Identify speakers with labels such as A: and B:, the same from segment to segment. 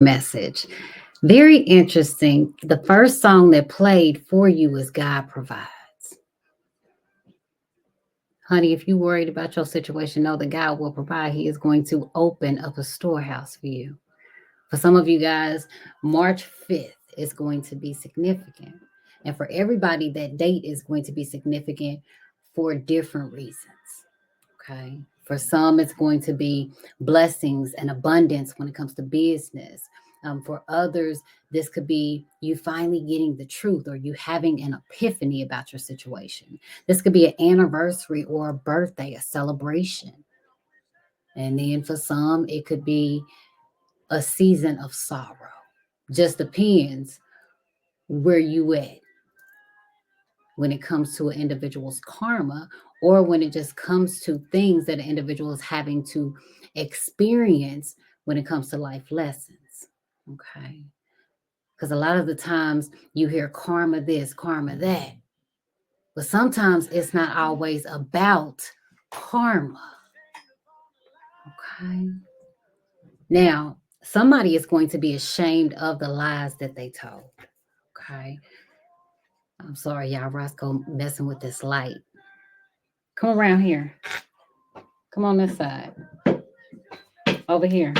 A: message. Very interesting. The first song that played for you is God Provides. Honey, if you're worried about your situation, know that God will provide. He is going to open up a storehouse for you. For some of you guys, March 5th is going to be significant. And for everybody, that date is going to be significant for different reasons. Okay. For some, it's going to be blessings and abundance when it comes to business. For others, this could be you finally getting the truth or you having an epiphany about your situation. This could be an anniversary or a birthday, a celebration. And then for some, it could be a season of sorrow. Just depends where you at when it comes to an individual's karma or when it just comes to things that an individual is having to experience when it comes to life lessons. Okay. Because a lot of the times you hear karma this, karma that, but sometimes it's not always about karma. Okay. Now, somebody is going to be ashamed of the lies that they told. Okay. I'm sorry, y'all. Roscoe messing with this light. Come around here. Come on this side. Over here.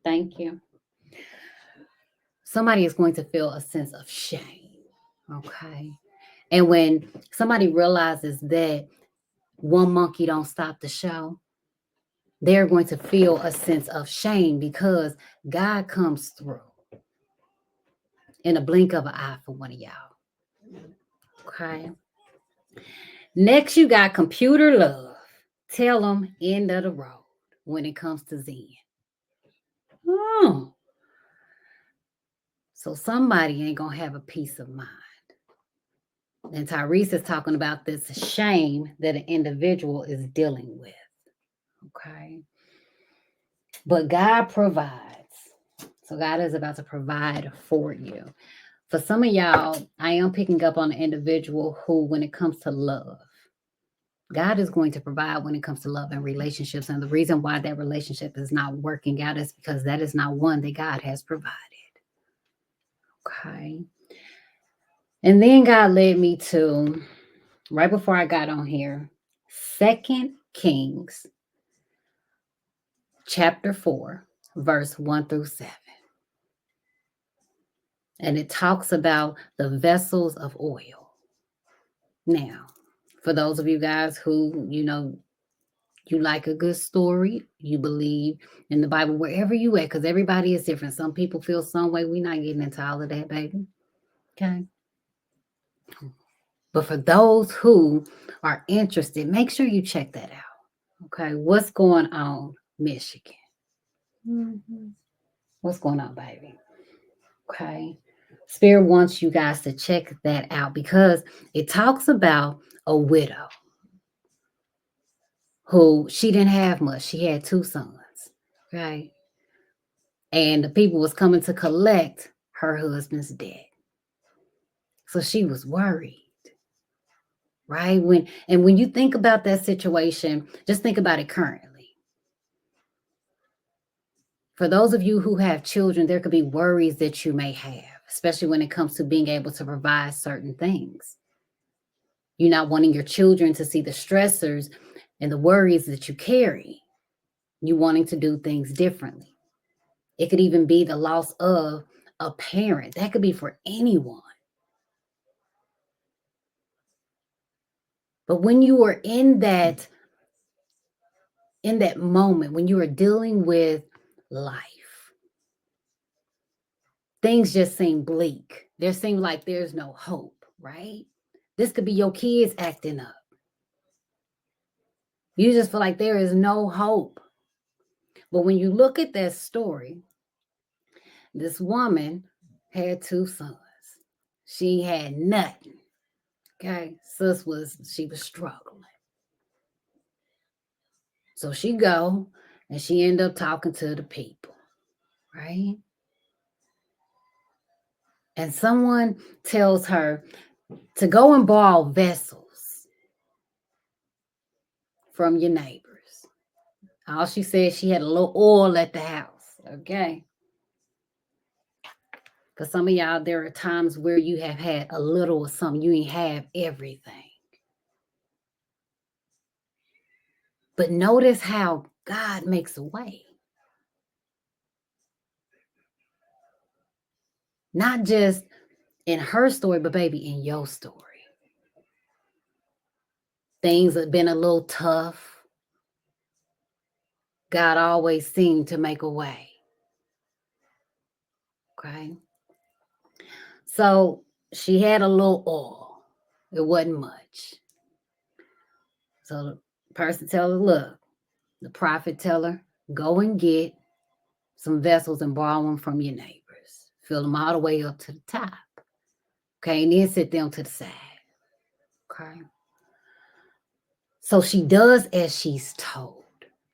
A: Thank you. Somebody is going to feel a sense of shame. Okay. And when somebody realizes that one monkey don't stop the show, they're going to feel a sense of shame because God comes through in a blink of an eye for one of y'all. Okay. Next, you got computer love. Tell them end of the road when it comes to Zen. Oh. So somebody ain't going to have a peace of mind. And Tyrese is talking about this shame that an individual is dealing with. Okay. But God provides. So God is about to provide for you. For some of y'all, I am picking up on an individual who, when it comes to love, God is going to provide when it comes to love and relationships. And the reason why that relationship is not working out is because that is not one that God has provided. Okay. And then God led me to, right before I got on here, 2 Kings chapter 4, verse 1 through 7. And it talks about the vessels of oil. Now, for those of you guys who, you like a good story, you believe in the Bible, wherever you at, because everybody is different. Some people feel some way. We're not getting into all of that, baby. Okay. But for those who are interested, make sure you check that out. Okay. What's going on, Michigan? Mm-hmm. What's going on, baby? Okay. Spirit wants you guys to check that out because it talks about a widow who she didn't have much. She had two sons. Okay. And the people was coming to collect her husband's debt. So she was worried. Right? When you think about that situation, just think about it currently. For those of you who have children, there could be worries that you may have, especially when it comes to being able to provide certain things. You're not wanting your children to see the stressors and the worries that you carry. You wanting to do things differently. It could even be the loss of a parent. That could be for anyone. But when you are in that moment, when you are dealing with life, things just seem bleak. There seems like there's no hope, right? This could be your kids acting up. You just feel like there is no hope. But when you look at that story, this woman had two sons. She had nothing. Okay. She was struggling. So she go and she end up talking to the people, right? And someone tells her to go and borrow vessels from your neighbors. All she said, she had a little oil at the house. Okay. For some of y'all, there are times where you have had a little of something. You ain't have everything. But notice how God makes a way. Not just in her story, but baby, in your story. Things have been a little tough. God always seemed to make a way. Okay. So she had a little oil. It wasn't much. So the person tell her, look, the prophet tell her, go and get some vessels and borrow them from your neighbors. Fill them all the way up to the top. Okay. And then sit them to the side. Okay. So she does as she's told.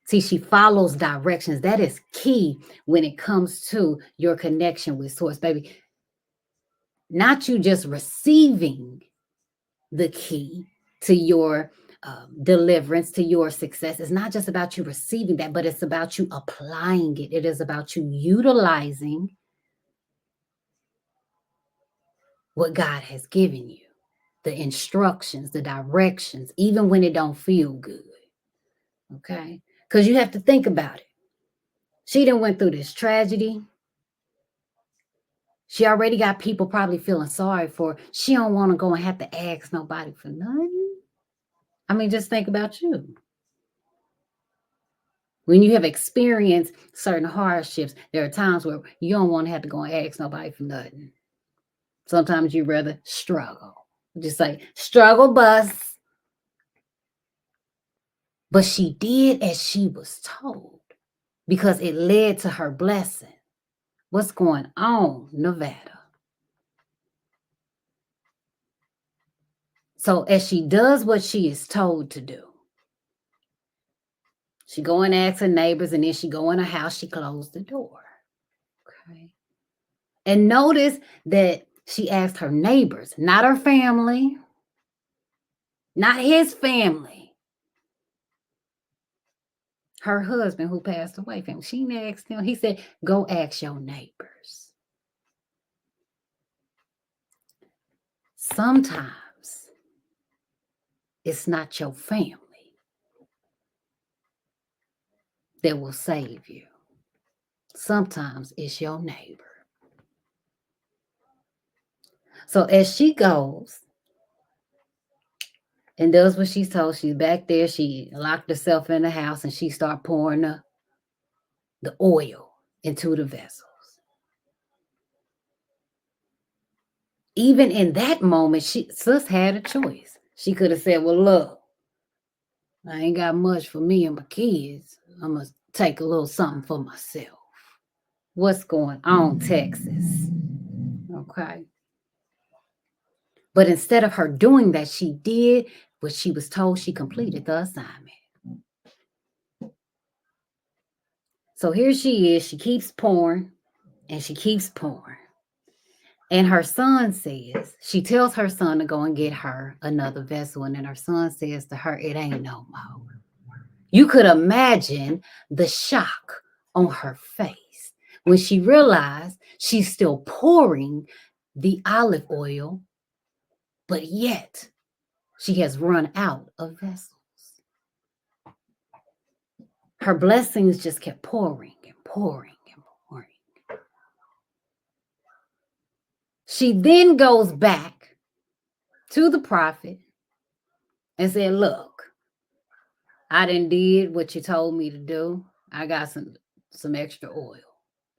A: See, she follows directions. That is key when it comes to your connection with Source, baby. Not you just receiving the key to your deliverance, to your success. It's not just about you receiving that, but it's about you applying it. It is about you utilizing what God has given you, the instructions, the directions, even when it don't feel good. Okay? Because you have to think about it. She done went through this tragedy. She already got people probably feeling sorry for her. She don't want to go and have to ask nobody for nothing. I mean, just think about you. When you have experienced certain hardships, there are times where you don't want to have to go and ask nobody for nothing. Sometimes you rather struggle. Just say, struggle bus. But she did as she was told because it led to her blessing. What's going on, Nevada? So as she does what she is told to do, she go and ask her neighbors, and then she go in her house, she closed the door. Okay. And notice that she asked her neighbors, not her family, not his family. Her husband who passed away from him. She asked him, he said, go ask your neighbors. Sometimes it's not your family that will save you. Sometimes it's your neighbor. So as she goes and does what she's told, she's back there, she locked herself in the house and she started pouring the oil into the vessels. Even in that moment, sis had a choice. She could have said, well, look, I ain't got much for me and my kids. I'm going to take a little something for myself. What's going on, Texas? Okay. But instead of her doing that, she did what she was told. She completed the assignment. So here she is. She keeps pouring and she keeps pouring. And her son says, she tells her son to go and get her another vessel. And then her son says to her, it ain't no more. You could imagine the shock on her face when she realized she's still pouring the olive oil, but yet she has run out of vessels. Her blessings just kept pouring and pouring and pouring. She then goes back to the prophet and said, look, I done did what you told me to do. I got some extra oil.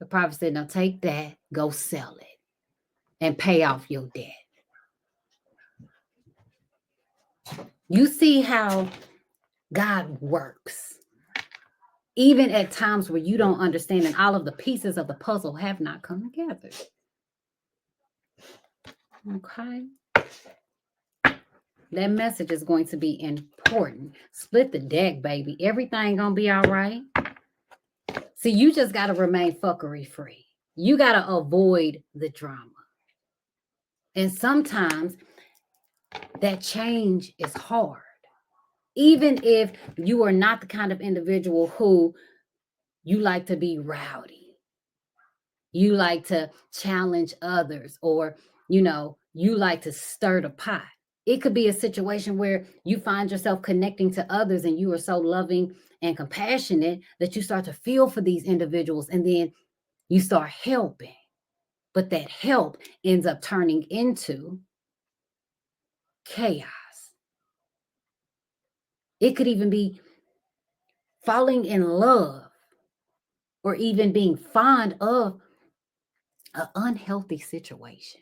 A: The prophet said, now take that, go sell it, and pay off your debt. You see how God works. Even at times where you don't understand and all of the pieces of the puzzle have not come together. Okay. That message is going to be important. Split the deck, baby. Everything gonna be all right. See, you just got to remain fuckery free. You got to avoid the drama. And sometimes that change is hard. Even if you are not the kind of individual who you like to be rowdy. You like to challenge others, or, you like to stir the pot. It could be a situation where you find yourself connecting to others and you are so loving and compassionate that you start to feel for these individuals, and then you start helping. But that help ends up turning into chaos. It could even be falling in love or even being fond of an unhealthy situation.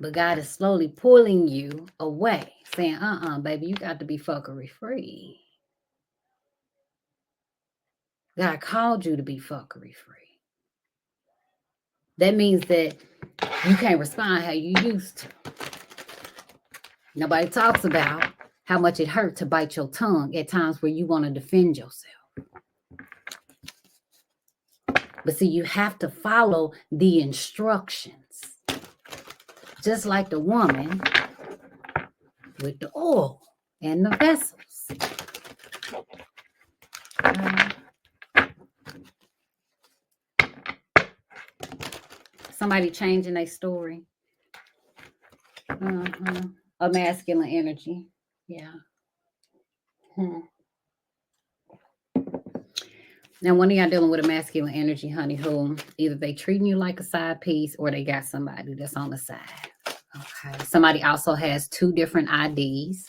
A: But God is slowly pulling you away, saying, baby, you got to be fuckery free. God called you to be fuckery free. That means that you can't respond how you used to. Nobody talks about how much it hurt to bite your tongue at times where you want to defend yourself. But see, you have to follow the instructions. Just like the woman with the oil and the vessels. Somebody changing their story. A masculine energy. Yeah. Now, one of y'all dealing with a masculine energy, honey, who either they treating you like a side piece or they got somebody that's on the side. Okay. Somebody also has 2 different IDs.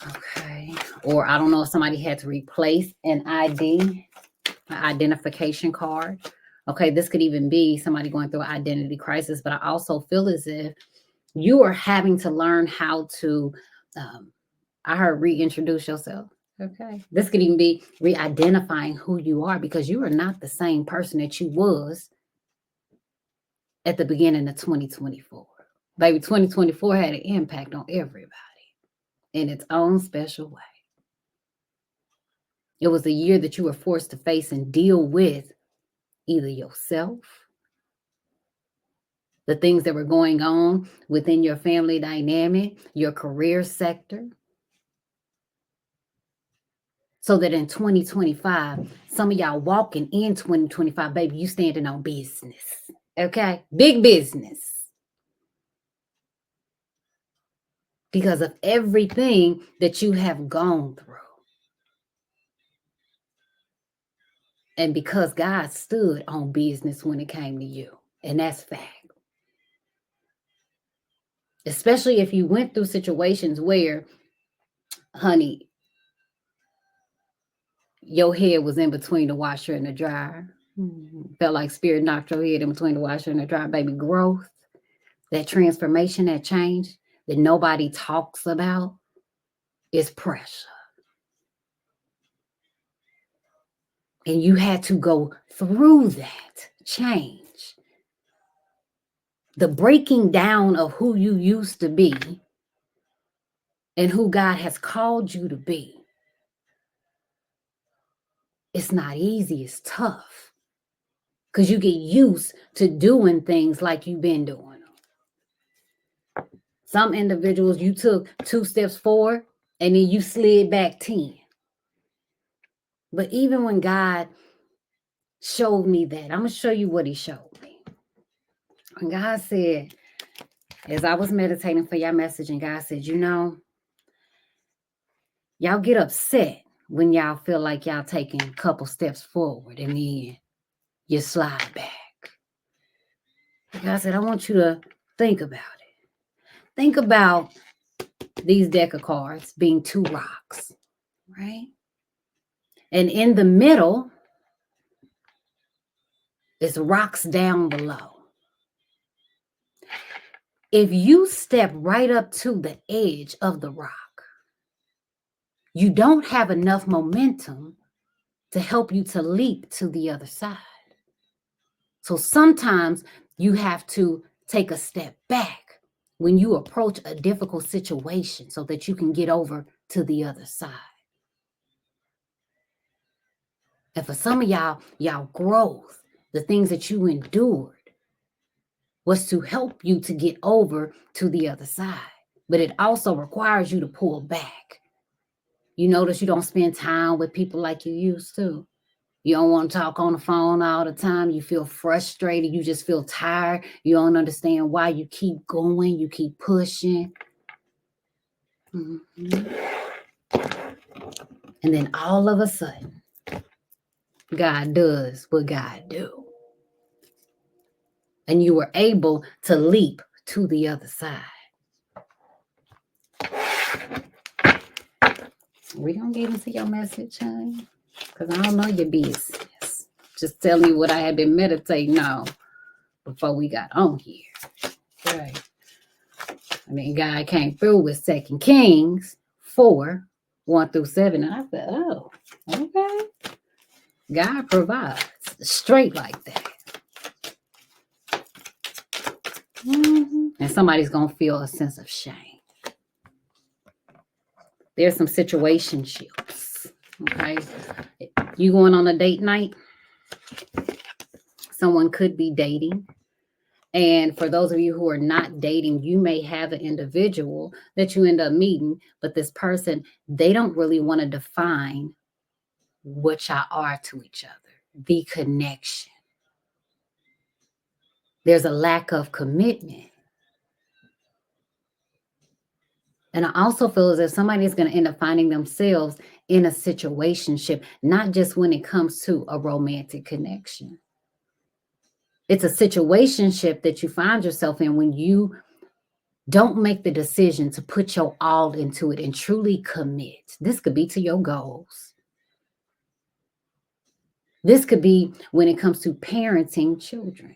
A: Okay. Or I don't know if somebody had to replace an ID, an identification card. Okay. This could even be somebody going through an identity crisis, but I also feel as if you are having to learn how to, I heard reintroduce yourself. Okay. This could even be re-identifying who you are, because you are not the same person that you was at the beginning of 2024. Baby, 2024 had an impact on everybody in its own special way. It was a year that you were forced to face and deal with either yourself, the things that were going on within your family dynamic, your career sector, so that in 2025, some of y'all walking in 2025, baby, you standing on business. Okay? Big business. Because of everything that you have gone through. And because God stood on business when it came to you. And that's fact. Especially if you went through situations where, honey, your head was in between the washer and the dryer. Felt like spirit knocked your head in between the washer and the dryer. Baby, growth, that transformation, that change that nobody talks about is pressure. And you had to go through that change. The breaking down of who you used to be and who God has called you to be. It's not easy, it's tough. Because you get used to doing things like you've been doing them. Some individuals, you took 2 steps forward and then you slid back 10. But even when God showed me that, I'm going to show you what he showed me. When God said, as I was meditating for your message, and God said, y'all get upset when y'all feel like y'all taking a couple steps forward and then you slide back. God said, I want you to think about it. Think about these deck of cards being 2 rocks, right? And in the middle is rocks down below. If you step right up to the edge of the rock, you don't have enough momentum to help you to leap to the other side. So sometimes you have to take a step back when you approach a difficult situation so that you can get over to the other side. And for some of y'all growth, the things that you endured was to help you to get over to the other side. But it also requires you to pull back You notice you don't spend time with people like you used to. You don't want to talk on the phone all the time. You feel frustrated. You just feel tired. You don't understand why. You keep going. You keep pushing. Mm-hmm. And then all of a sudden, God does what God do. And you were able to leap to the other side. We gonna get into your message, honey, because I don't know your business. Just telling you what I had been meditating on before we got on here. Right. And then God came through with 2 Kings 4:1-7. And I said, oh, okay. God provides straight like that. Mm-hmm. And somebody's going to feel a sense of shame. There's some situationships. Okay. You going on a date night? Someone could be dating. And for those of you who are not dating, you may have an individual that you end up meeting, but this person, they don't really want to define what y'all are to each other, the connection. There's a lack of commitment. And I also feel as if somebody is going to end up finding themselves in a situationship, not just when it comes to a romantic connection. It's a situationship that you find yourself in when you don't make the decision to put your all into it and truly commit. This could be to your goals. This could be when it comes to parenting children.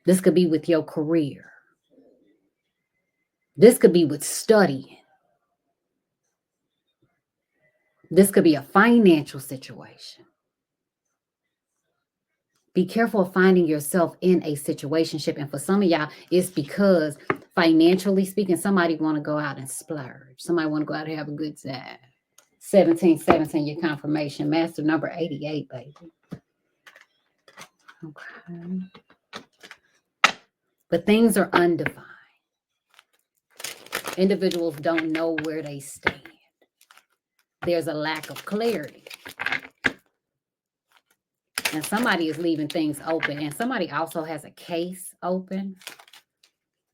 A: This could be with your career. This could be with studying. This could be a financial situation. Be careful of finding yourself in a situationship. And for some of y'all, it's because financially speaking, somebody want to go out and splurge. Somebody want to go out and have a good time. 1717, your confirmation. Master number 88, baby. Okay. But things are undefined. Individuals don't know where they stand. There's a lack of clarity. And somebody is leaving things open. And somebody also has a case open.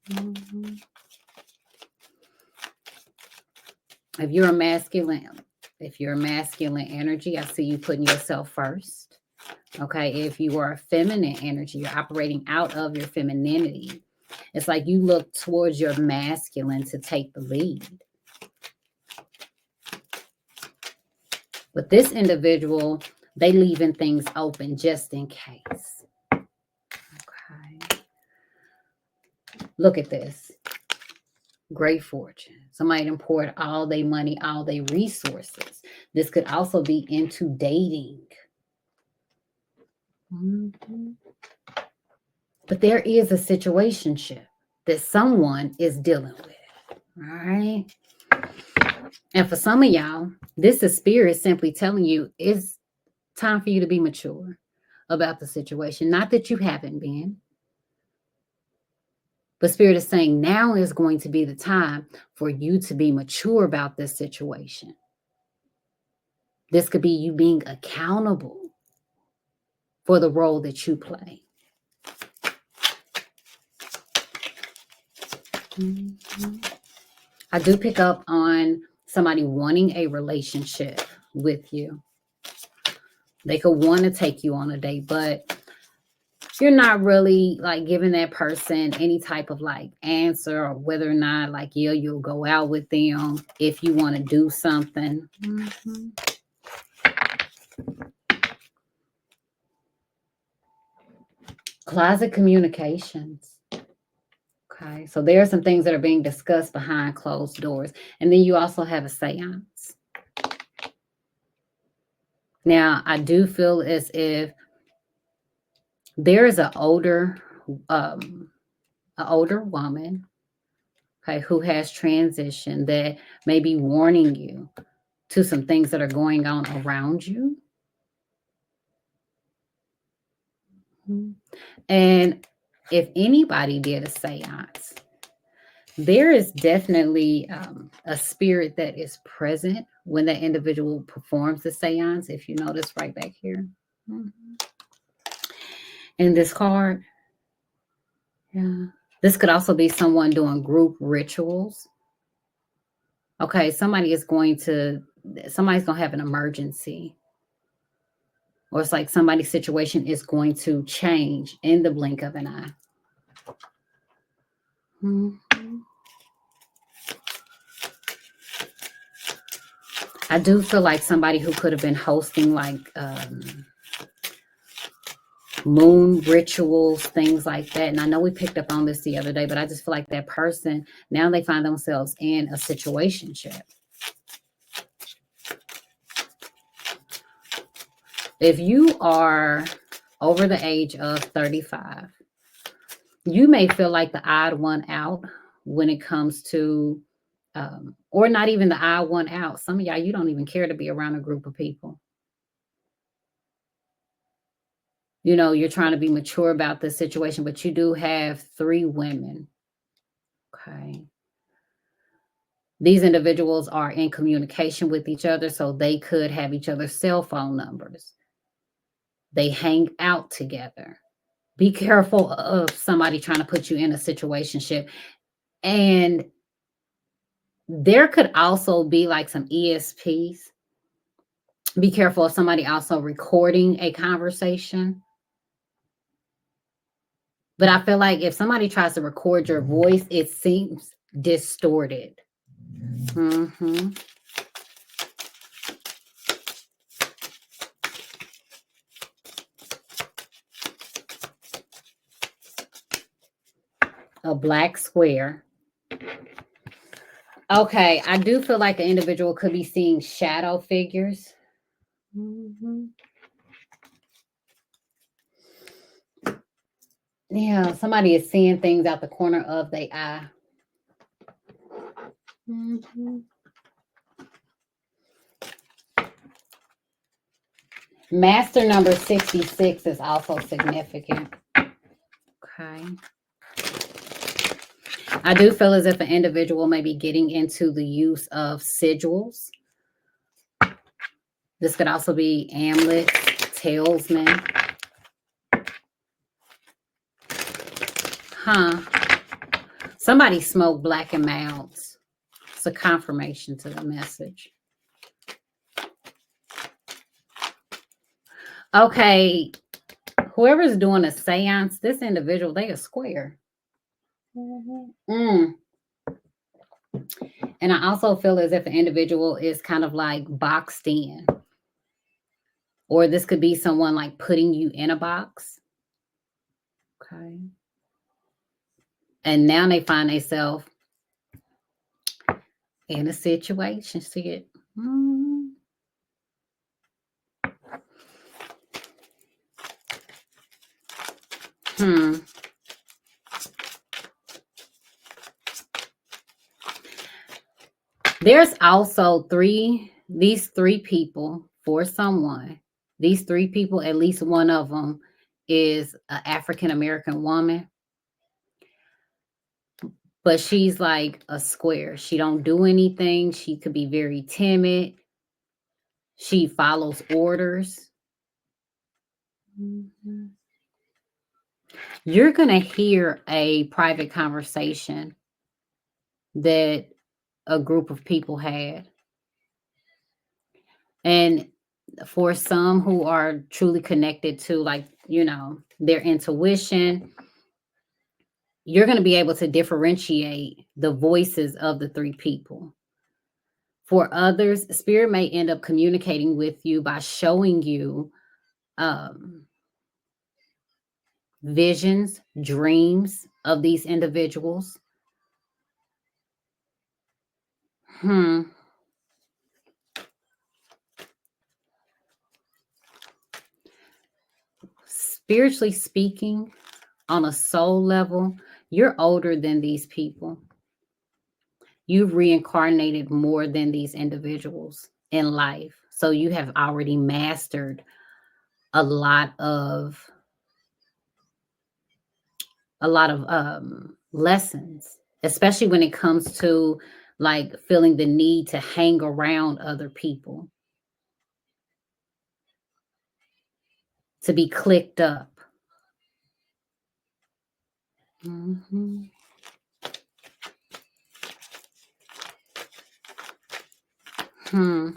A: Mm-hmm. If you're a masculine energy, I see you putting yourself first. Okay. If you are a feminine energy, you're operating out of your femininity. It's like you look towards your masculine to take the lead. But this individual, they leaving things open just in case. Okay. Look at this. Great fortune. Somebody done poured all their money, all their resources. This could also be into dating. Mm-hmm. But there is a situationship that someone is dealing with. All right. And for some of y'all, this is spirit simply telling you it's time for you to be mature about the situation. Not that you haven't been. But spirit is saying now is going to be the time for you to be mature about this situation. This could be you being accountable for the role that you play. Mm-hmm. I do pick up on somebody wanting a relationship with you. They could want to take you on a date, but you're not really like giving that person any type of like answer or whether or not like, yeah, you'll go out with them if you want to do something. Mm-hmm. Closet communications. Okay, so there are some things that are being discussed behind closed doors. And then you also have a seance. Now, I do feel as if there is an older woman, okay, who has transitioned that may be warning you to some things that are going on around you. And if anybody did a seance, There is definitely a spirit that is present when that individual performs the seance. If you notice right back here. Mhm. In this card, yeah. This could also be someone doing group rituals. Okay, somebody's going to have an emergency, or it's like somebody's situation is going to change in the blink of an eye. Mhm. I do feel like somebody who could have been hosting like moon rituals, things like that. And I know we picked up on this the other day, but I just feel like that person, now they find themselves in a situationship. If you are over the age of 35, you may feel like the odd one out when it comes to, or not even the odd one out. Some of y'all, you don't even care to be around a group of people. You know, you're trying to be mature about the situation, but you do have 3 women. Okay. These individuals are in communication with each other, so they could have each other's cell phone numbers. They hang out together. Be careful of somebody trying to put you in a situationship. And there could also be like some ESPs. Be careful of somebody also recording a conversation. But I feel like if somebody tries to record your voice, it seems distorted. Mhm. A black square. Okay, I do feel like an individual could be seeing shadow figures. Mhm. Yeah, somebody is seeing things out the corner of their eye. Mhm. Master number 66 is also significant. Okay. I do feel as if an individual may be getting into the use of sigils. This could also be amulets, talisman. Huh. Somebody smoked black and milds. It's a confirmation to the message. Okay. Whoever's doing a seance, this individual, they are square. Mm. And I also feel as if the individual is kind of like boxed in. Or this could be someone like putting you in a box. Okay. And now they find themselves in a situation. See it? Mm. Hmm. There's also these 3 people for someone. These 3 people, at least one of them is an African American woman, but she's like a square. She don't do anything. She could be very timid. She follows orders. Mhm. You're going to hear a private conversation that a group of people had. And for some who are truly connected to, like, their intuition, you're going to be able to differentiate the voices of the 3 people. For others, spirit may end up communicating with you by showing you um, visions, dreams of these individuals. Hmm. Spiritually speaking, on a soul level, you're older than these people. You've reincarnated more than these individuals in life. So you have already mastered a lot of lessons. especially when it comes to like feeling the need to hang around other people, to be clicked up. Mm-hmm. Hmm.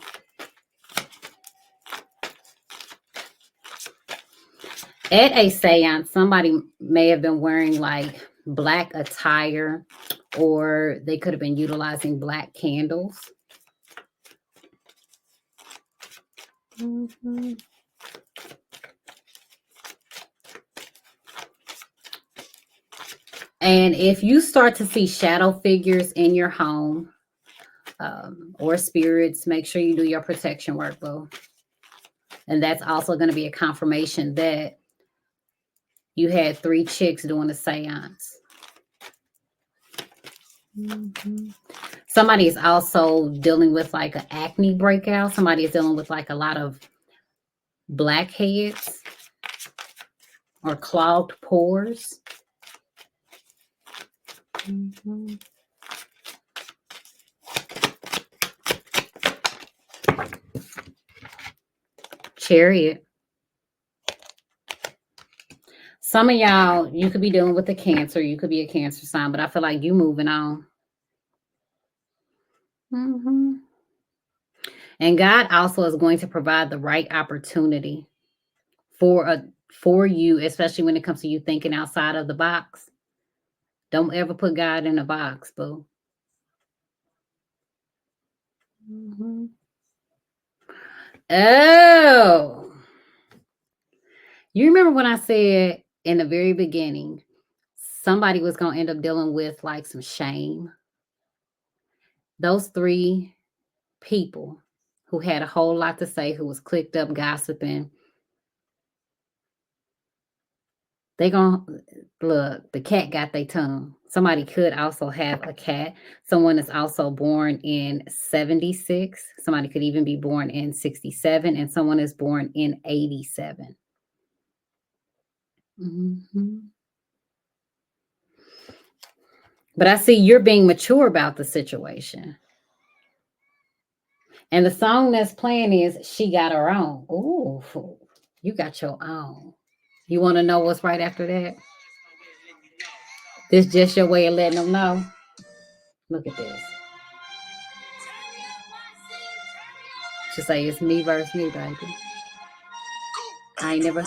A: At a seance, somebody may have been wearing like black attire, or they could have been utilizing black candles. Mm-hmm. And if you start to see shadow figures in your home, or spirits, make sure you do your protection work, boo. And that's also going to be a confirmation that you had 3 chicks doing a seance. Mm-hmm. Somebody is also dealing with like an acne breakout. Somebody is dealing with like a lot of blackheads or clogged pores. Mm-hmm. Chariot. Some of y'all, you could be dealing with a cancer. You could be a cancer sign, but I feel like you moving on. Mm-hmm. And God also is going to provide the right opportunity for you, especially when it comes to you thinking outside of the box. Don't ever put God in a box, boo. Mm-hmm. Oh, you remember when I said in the very beginning, somebody was going to end up dealing with like some shame? Those 3 people who had a whole lot to say, who was clicked up gossiping, they gonna look, the cat got their tongue. Somebody could also have a cat. Someone is also born in 76. Somebody could even be born in 67, and someone is born in 87. Mm-hmm. But I see you're being mature about the situation. And the song that's playing is She Got Her Own. Ooh, you got your own. You want to know what's right after that? This just your way of letting them know. Look at this. She say it's me versus me, baby. I ain't never.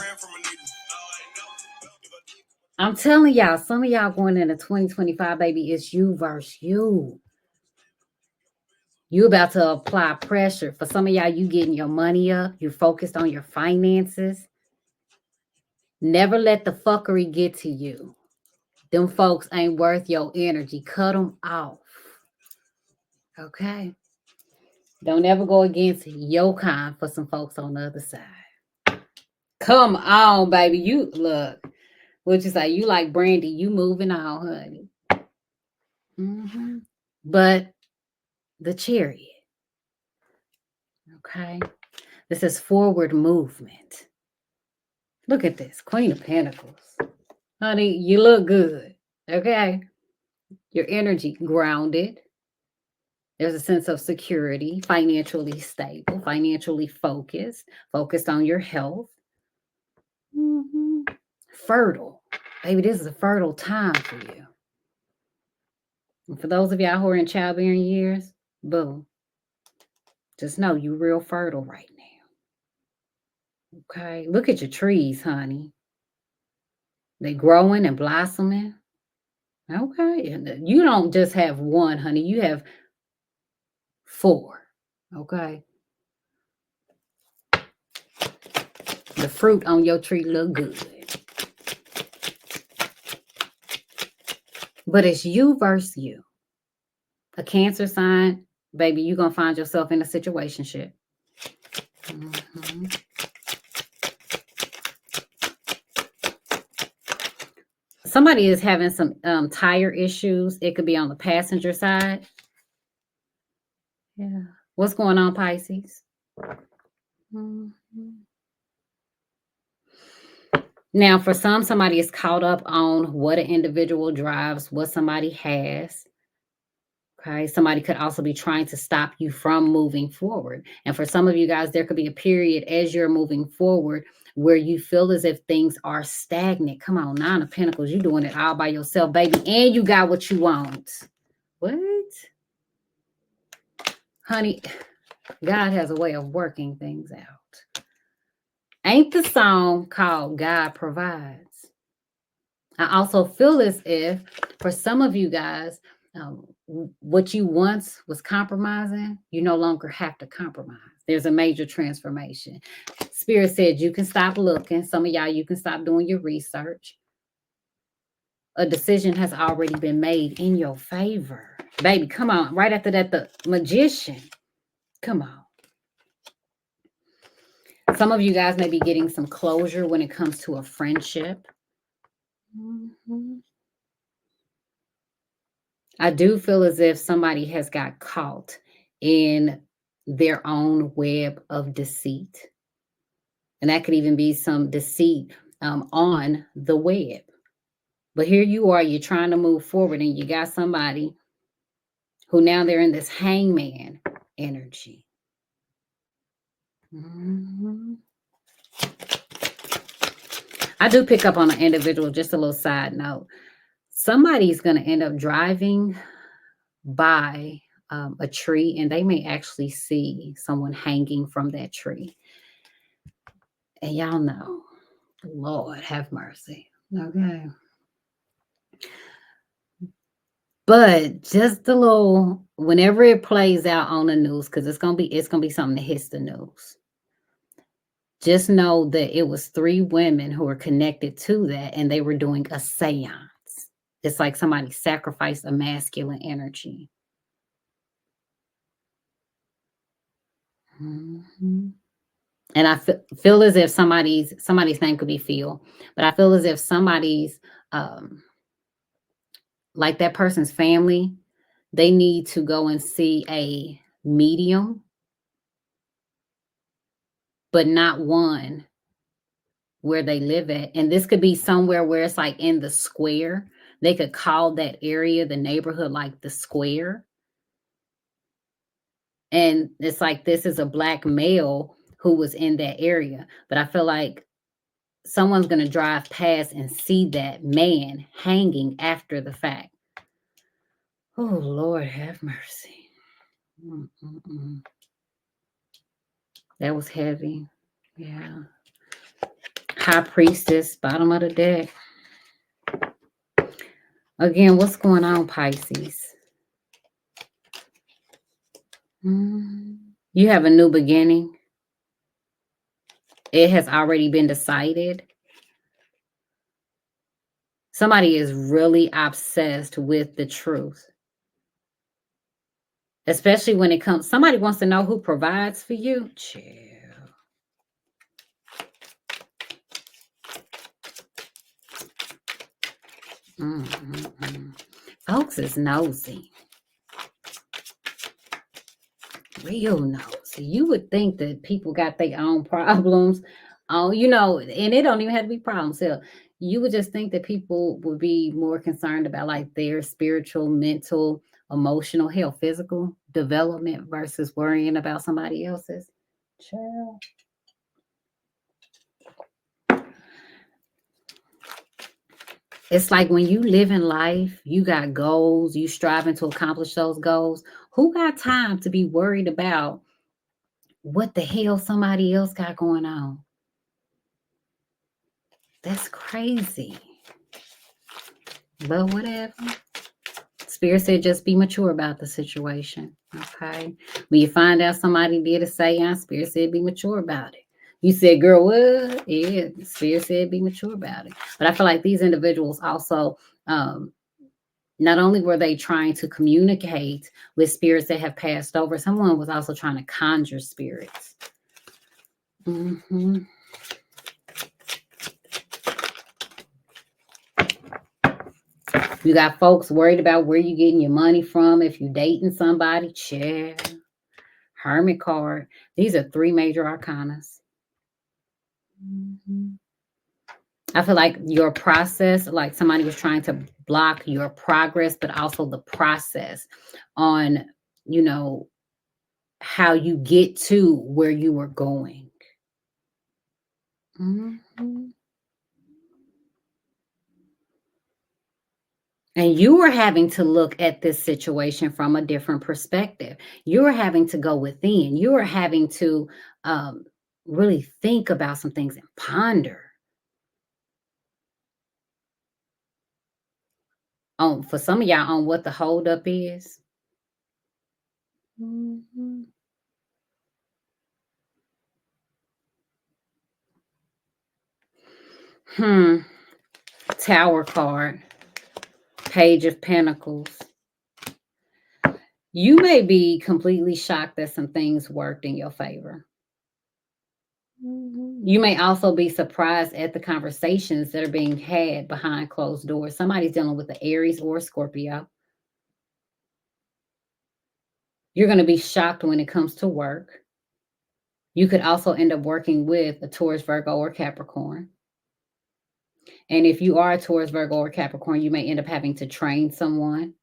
A: I'm telling y'all, some of y'all going into 2025, baby, it's you versus you. You about to apply pressure. For some of y'all, you getting your money up. You're focused on your finances. Never let the fuckery get to you. Them folks ain't worth your energy. Cut them off. Okay? Don't ever go against your kind for some folks on the other side. Come on, baby. You look. What you say? You like Brandy. You moving on, honey. Mm-hmm. But the chariot. Okay? This is forward movement. Look at this. Queen of Pentacles. Honey, you look good. Okay? Your energy grounded. There's a sense of security, financially stable, financially focused on your health. Mm-hmm. Fertile. Baby, this is a fertile time for you. And for those of y'all who are in childbearing years, boom. Just know you're real fertile right now. Okay? Look at your trees, honey. They growing and blossoming. Okay. And you don't just have one, honey. You have 4. Okay. The fruit on your tree look good. But it's you versus you. A Cancer sign, baby, you're going to find yourself in a situationship. Mm-hmm. Somebody is having some tire issues. It could be on the passenger side. Yeah. What's going on, Pisces? Mm-hmm. Now, for some, somebody is caught up on what an individual drives, what somebody has. Okay. Somebody could also be trying to stop you from moving forward. And for some of you guys, there could be a period as you're moving forward where you feel as if things are stagnant. Come on, Nine of Pentacles, you're doing it all by yourself, baby. And you got what you want. What? Honey, God has a way of working things out. Ain't the song called God Provides? I also feel as if for some of you guys, what you once was compromising, you no longer have to compromise. There's a major transformation. Spirit said you can stop looking. Some of y'all, you can stop doing your research. A decision has already been made in your favor. Baby, come on. Right after that, the Magician. Come on. Some of you guys may be getting some closure when it comes to a friendship. Mm-hmm. I do feel as if somebody has got caught in their own web of deceit. And that could even be some deceit on the web. But here you are, you're trying to move forward, and you got somebody who now they're in this hangman energy. Mm-hmm. I do pick up on an individual, just a little side note. Somebody's going to end up driving by a tree, and they may actually see someone hanging from that tree. And y'all know, Lord have mercy. Okay. But just a little, whenever it plays out on the news, because it's gonna be something that hits the news. Just know that it was 3 women who were connected to that, and they were doing a seance. It's like somebody sacrificed a masculine energy. Mm-hmm. And I feel as if somebody's name could be Phil, but I feel as if somebody's like that person's family, they need to go and see a medium, but not one where they live at. And this could be somewhere where it's like in the square. They could call that area, the neighborhood, like the square. And it's like this is a black male who was in that area. But I feel like someone's going to drive past and see that man hanging after the fact. Oh, Lord have mercy. Mm-mm-mm. That was heavy. Yeah. High Priestess, bottom of the deck. Again, what's going on, Pisces? You have a new beginning. It has already been decided. Somebody is really obsessed with the truth. Especially when it comes, somebody wants to know who provides for you. Chill. Folks is nosy. Real nosy. You would think that people got their own problems. Oh, and it don't even have to be problems. So you would just think that people would be more concerned about like their spiritual, mental, emotional health, physical development versus worrying about somebody else's. Child. It's like when you live in life, you got goals, you striving to accomplish those goals. Who got time to be worried about what the hell somebody else got going on? That's crazy. But whatever. Spirit said just be mature about the situation. Okay. When you find out somebody did a seance, Spirit said be mature about it. You said, girl, what? Yeah, Spirit said be mature about it. But I feel like these individuals also, not only were they trying to communicate with spirits that have passed over, someone was also trying to conjure spirits. Mm-hmm. You got folks worried about where you getting your money from. If you dating somebody, chair, Hermit card. These are 3 major arcanas. Mm-hmm. I feel like your process, like somebody was trying to block your progress, but also the process on, you know, how you get to where you were going. Mhm. And you are having to look at this situation from a different perspective. You're having to go within. You are having to um, really think about some things and ponder on, for some of y'all, on what the holdup is. Mhm. Hmm. Tower card, Page of Pentacles. You may be completely shocked that some things worked in your favor. You may also be surprised at the conversations that are being had behind closed doors. Somebody's dealing with the Aries or Scorpio. You're going to be shocked when it comes to work. You could also end up working with a Taurus, Virgo, or Capricorn. And if you are a Taurus, Virgo, or Capricorn, you may end up having to train someone.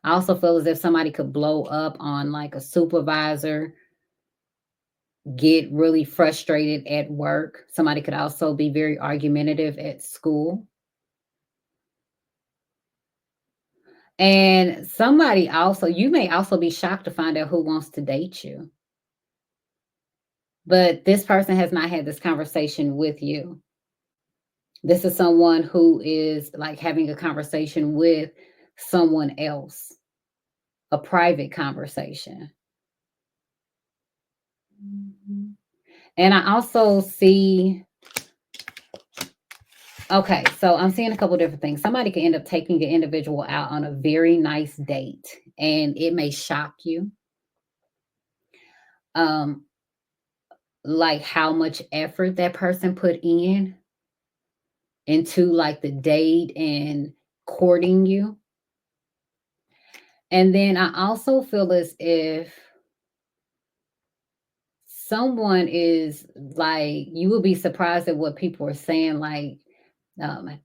A: I also feel as if somebody could blow up on like a supervisor, get really frustrated at work. Somebody could also be very argumentative at school. And somebody also, you may also be shocked to find out who wants to date you. But this person has not had this conversation with you. This is someone who is like having a conversation with someone else, a private conversation. Mhm. And I also see, okay, so I'm seeing a couple different things. Somebody could end up taking an individual out on a very nice date, and it may shock you. Um, like how much effort that person put in into like the date and courting you. And then I also feel as if someone is like, you will be surprised at what people are saying, like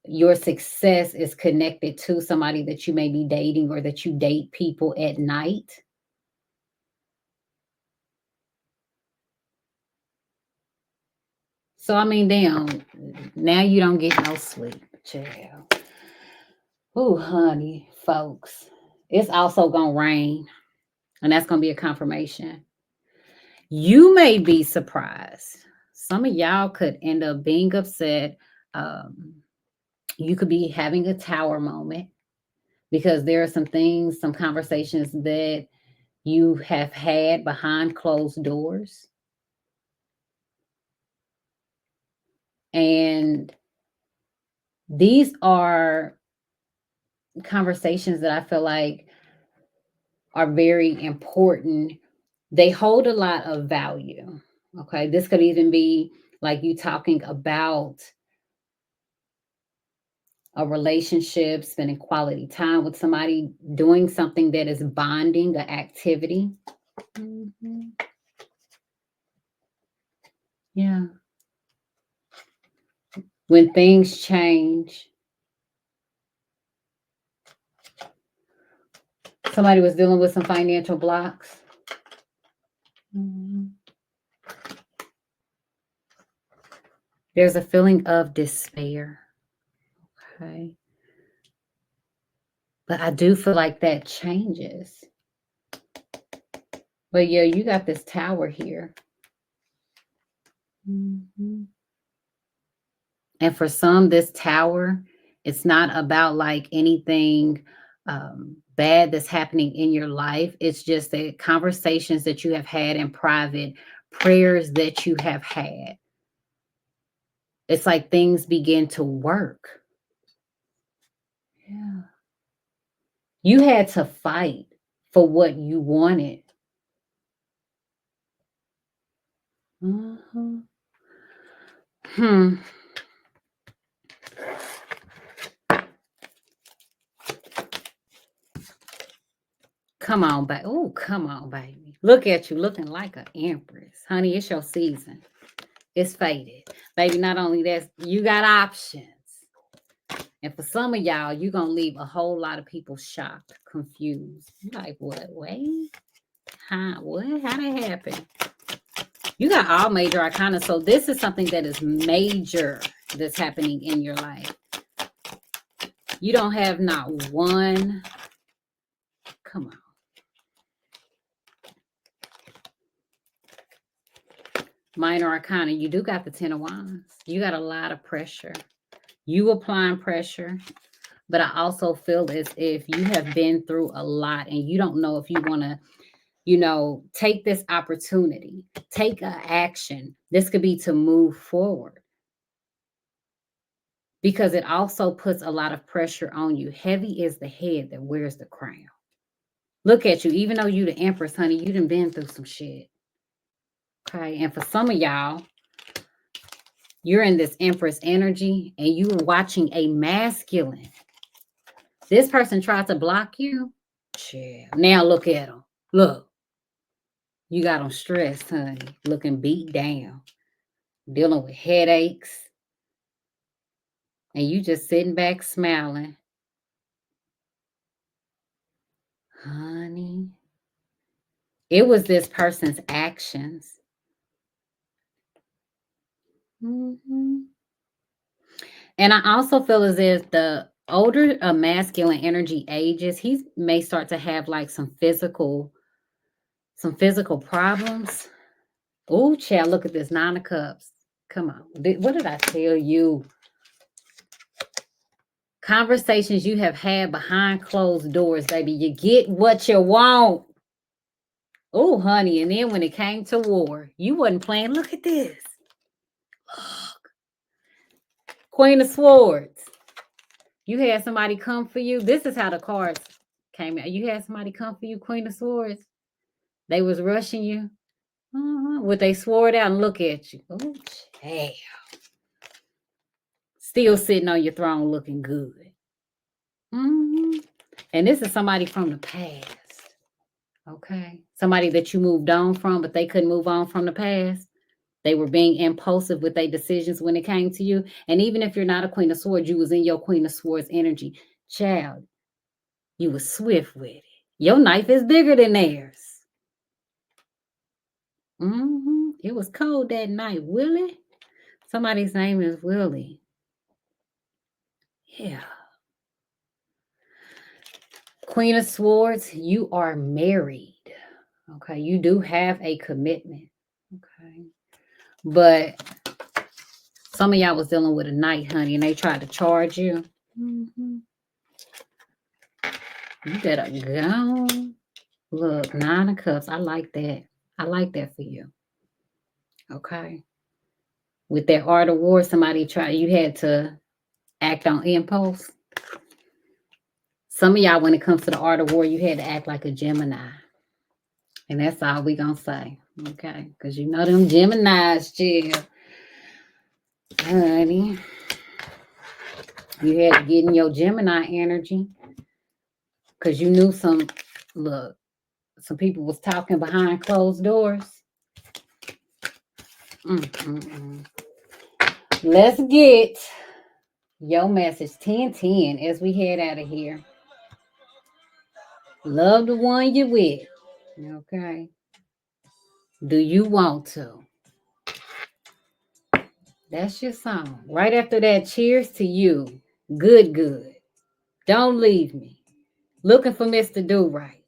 A: your success is connected to somebody that you may be dating or that you date people at night. So I mean, damn, now you don't get no sleep, child. Oh, honey, folks, it's also gonna rain, and that's gonna be a confirmation. You may be surprised. Some of y'all could end up being upset. Um, you could be having a tower moment because there are some things, some conversations that you have had behind closed doors. And these are conversations that I feel like are very important. They hold a lot of value. Okay. This could even be like you talking about a relationship, spending quality time with somebody, doing something that is bonding, an activity. Mhm. Yeah. When things change, somebody was dealing with some financial blocks. Mhm. There's a feeling of despair. Okay. But I do feel like that changes. But yeah, you got this tower here. Mhm. And for some, this tower, it's not about like anything bad that's happening in your life. It's just the conversations that you have had in private, prayers that you have had. It's like things begin to work. Yeah. You had to fight for what you wanted. Mhm. Hmm. Come on, baby. Oh, come on, baby. Look at you looking like an empress. Honey, it's your season. It's faded. Baby, not only that, you got options. And for some of y'all, you're going to leave a whole lot of people shocked, confused. Like, what? Wait? Huh? What? How that happen? You got all major arcana. So this is something that is major that's happening in your life. You don't have not one. Come on. Minor arcana. You do got the 10 of Wands. You got a lot of pressure. You applying pressure. But I also feel as if you have been through a lot and you don't know if you want to, take this opportunity, take an action. This could be to move forward. Because it also puts a lot of pressure on you. Heavy is the head that wears the crown. Look at you. Even though you the Empress, honey, you done been through some shit. Okay. And for some of y'all, you're in this Empress energy and you were watching a masculine. This person tried to block you. Chill. Now look at them. Look. You got them stressed, honey. Looking beat down. Dealing with headaches. And you just sitting back smiling. Honey. It was this person's actions. Mm-hmm. And I also feel as if the older a masculine energy ages, he may start to have like some physical problems. Oh, child, look at this 9 of Cups. Come on. What did I tell you? Conversations you have had behind closed doors, baby. You get what you want. Oh, honey. And then when it came to war, you wasn't playing. Look at this. Look. Queen of Swords. You had somebody come for you. This is how the cards came out. You had somebody come for you, Queen of Swords. They was rushing you. With they sword out and look at you. Oh, child. Still sitting on your throne looking good. Mm-hmm. And this is somebody from the past. Okay. Somebody that you moved on from, but they couldn't move on from the past. They were being impulsive with their decisions when it came to you. And even if you're not a Queen of Swords, you was in your Queen of Swords energy. Child, you was swift with it. Your knife is bigger than theirs. Mm-hmm. It was cold that night. Willie? Somebody's name is Willie. Yeah. Queen of Swords, you are married. Okay. You do have a commitment. Okay. But some of y'all was dealing with a knight, honey, and they tried to charge you. Mm-hmm. You better go. Look, 9 of Cups. I like that. I like that for you. Okay. With that art of war, you had to act on impulse. Some of y'all, when it comes to the art of war, you had to act like a Gemini. And that's all we gonna say. Okay. Because you know them Geminis, chill. Honey. You had to get in your Gemini energy. Because you knew some people was talking behind closed doors. Let's get your message 1010 as we head out of here. Love the one you're with. Okay. Do you want to? That's your song. Right after that, cheers to you. Good, good. Don't leave me. Looking for Mr. Do Right.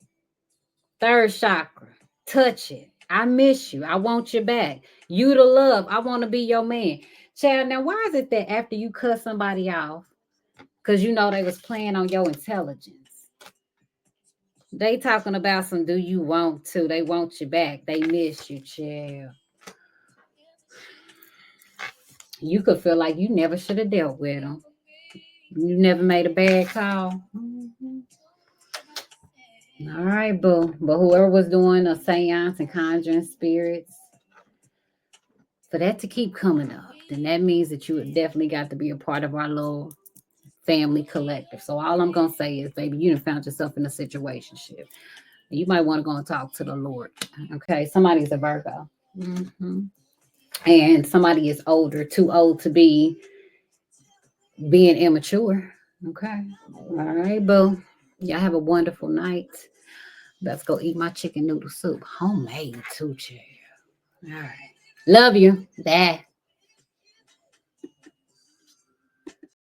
A: Third chakra. Touch it. I miss you. I want you back. You the love. I want to be your man. Child, now why is it that after you cut somebody off, because you know they was playing on your intelligence, they talking about some do you want to? They want you back. They miss you, child. You could feel like you never should have dealt with them. You never made a bad call. Mm-hmm. All right, boo. But whoever was doing a seance and conjuring spirits, for that to keep coming up, then that means that you have definitely got to be a part of our little family collective. So all I'm going to say is, baby, you done found yourself in a situationship. You might want to go and talk to the Lord. Okay, somebody's a Virgo. Mm-hmm. and somebody is older, too old to be being immature. Okay. All right, boo. Y'all have a wonderful night. Let's go eat my chicken noodle soup. Homemade too, child. All right. Love you. Bye.